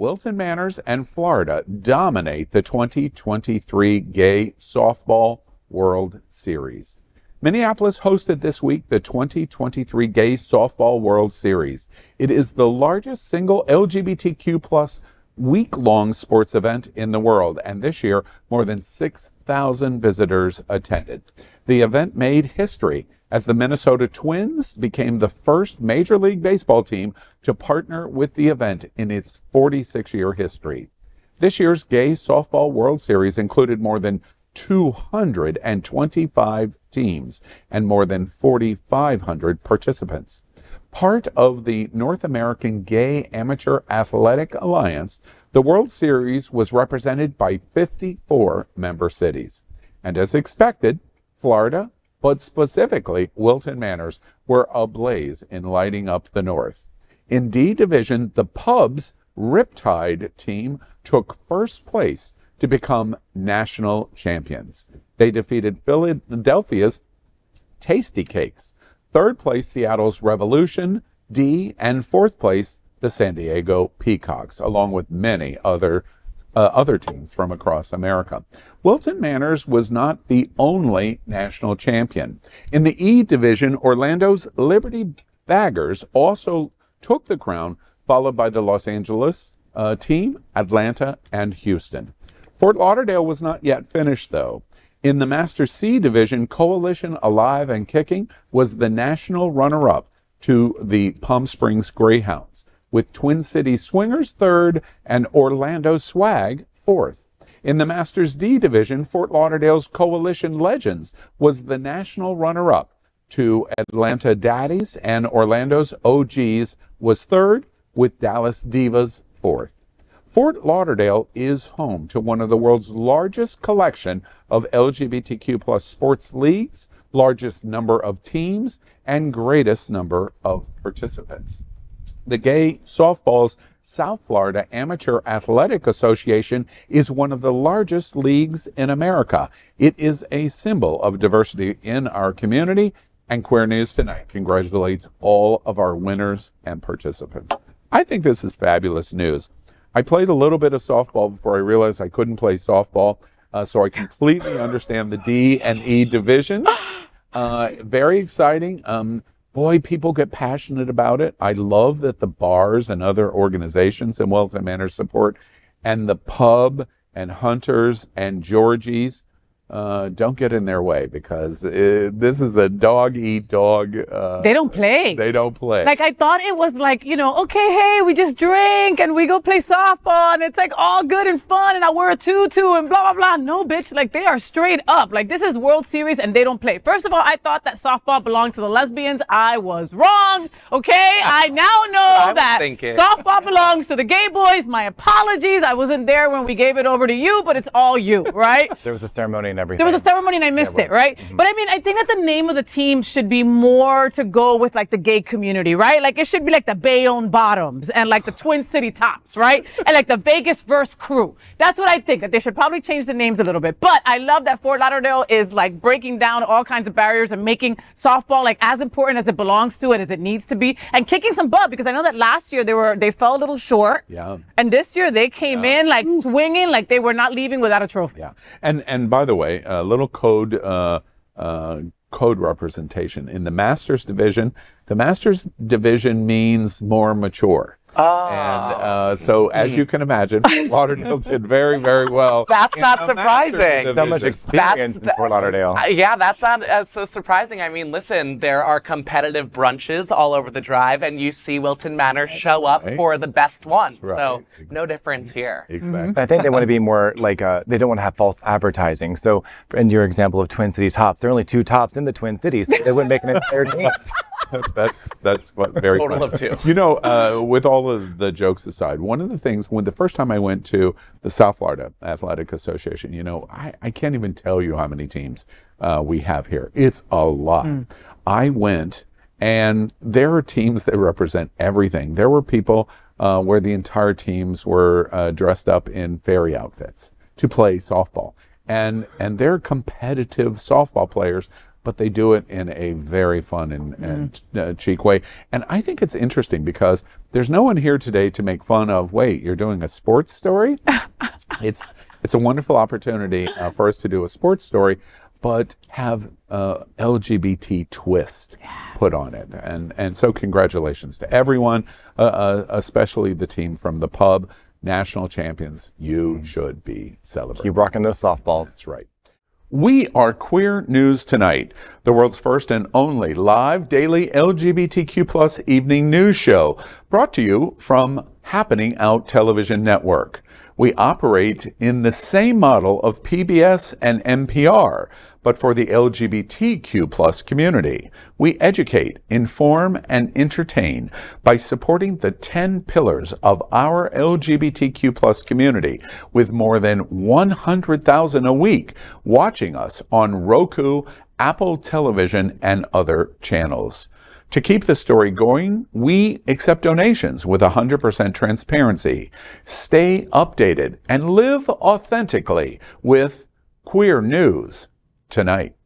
Wilton Manors and Florida dominate the 2023 Gay Softball World Series. Minneapolis hosted this week the 2023 Gay Softball World Series. It is the largest single LGBTQ plus week-long sports event in the world, and this year more than 6,000 visitors attended. The event made history as the Minnesota Twins became the first Major League Baseball team to partner with the event in its 46-year history. This year's Gay Softball World Series included more than 225 teams and more than 4,500 participants. Part of the North American Gay Amateur Athletic Alliance, the World Series was represented by 54 member cities. And as expected, Florida, but specifically Wilton Manors, were ablaze in lighting up the North. In D Division, the Pub's RIPTIDE team took first place to become national champions. They defeated Philadelphia's Tasty Cakes, third place Seattle's Revolution D, and fourth place the San Diego Peacocks, along with many other teams from across America. Wilton Manors was not the only national champion. In the E Division, Orlando's Liberty Baggers also took the crown, followed by the Los Angeles team, Atlanta, and Houston. Fort Lauderdale was not yet finished, though. In the Master C Division, Coalition Alive and Kicking was the national runner-up to the Palm Springs Greyhounds, with Twin Cities Swingers third and Orlando Swag fourth. In the Masters D Division, Fort Lauderdale's Coalition Legends was the national runner-up to Atlanta Daddies, and Orlando's OGs was third, with Dallas Divas fourth. Fort Lauderdale is home to one of the world's largest collection of LGBTQ plus sports leagues, largest number of teams, and greatest number of participants. The Gay Softball's South Florida Amateur Athletic Association is one of the largest leagues in America. It is a symbol of diversity in our community, and Queer News Tonight congratulates all of our winners and participants. I think this is fabulous news. I played a little bit of softball before I realized I couldn't play softball, so I completely understand the D and E division. Very exciting. Boy, people get passionate about it. I love that the bars and other organizations in Wilton Manors support, and the pub and Hunters and Georgie's don't get in their way, because this is a dog-eat-dog. They don't play. They don't play. Like, I thought it was like, okay, hey, we just drink and we go play softball and it's like all good and fun and I wear a tutu and blah, blah, blah. No, bitch, like they are straight up. Like, this is World Series and they don't play. First of all, I thought that softball belonged to the lesbians. I was wrong, okay? I now know that softball belongs to the gay boys. My apologies. I wasn't there when we gave it over to you, but it's all you, right? There was a ceremony and everything. There was a ceremony and I missed it, right? Mm-hmm. But I mean, I think that the name of the team should be more to go with like the gay community, right? Like it should be like the Bayonne Bottoms and like the Twin City Tops, right? And like the Vegas Verse Crew. That's what I think, that they should probably change the names a little bit. But I love that Fort Lauderdale is like breaking down all kinds of barriers and making softball like as important as it belongs to it, as it needs to be, and kicking some butt, because I know that last year they fell a little short. Yeah. And this year they came in like swinging, like they were not leaving without a trophy. Yeah. And by the way, a little code representation in the Masters division. The Masters division means more mature. And so, as you can imagine, Lauderdale did very, very well. That's not surprising. So much experience in Fort Lauderdale. Yeah, that's not so surprising. I mean, listen, there are competitive brunches all over the drive, and you see Wilton Manors show up for the best one. Right. So, no difference here. Exactly. I think they want to be more like, they don't want to have false advertising. So, in your example of Twin City Tops, there are only 2 tops in the Twin Cities. So they wouldn't make an entire team. That's what very total funny. of 2. You know, with all of the jokes aside, one of the things, when the first time I went to the South Florida Athletic Association, you know, I can't even tell you how many teams we have here. It's a lot. I went, and there are teams that represent everything. There were people where the entire teams were dressed up in fairy outfits to play softball. And they're competitive softball players but they do it in a very fun and cheek way. And I think it's interesting because there's no one here today to make fun of, wait, you're doing a sports story? It's a wonderful opportunity for us to do a sports story, but have LGBT twist put on it. And so congratulations to everyone, especially the team from the pub, national champions. You should be celebrating. Keep rocking those softballs. That's right. We are Queer News Tonight, the world's first and only live daily LGBTQ plus evening news show, brought to you from Happening Out Television Network. We operate in the same model of PBS and NPR, but for the LGBTQ plus community. We educate, inform, and entertain by supporting the 10 pillars of our LGBTQ plus community, with more than 100,000 a week watching us on Roku, Apple Television, and other channels. To keep the story going, we accept donations with 100% transparency. Stay updated and live authentically with Queer News Tonight.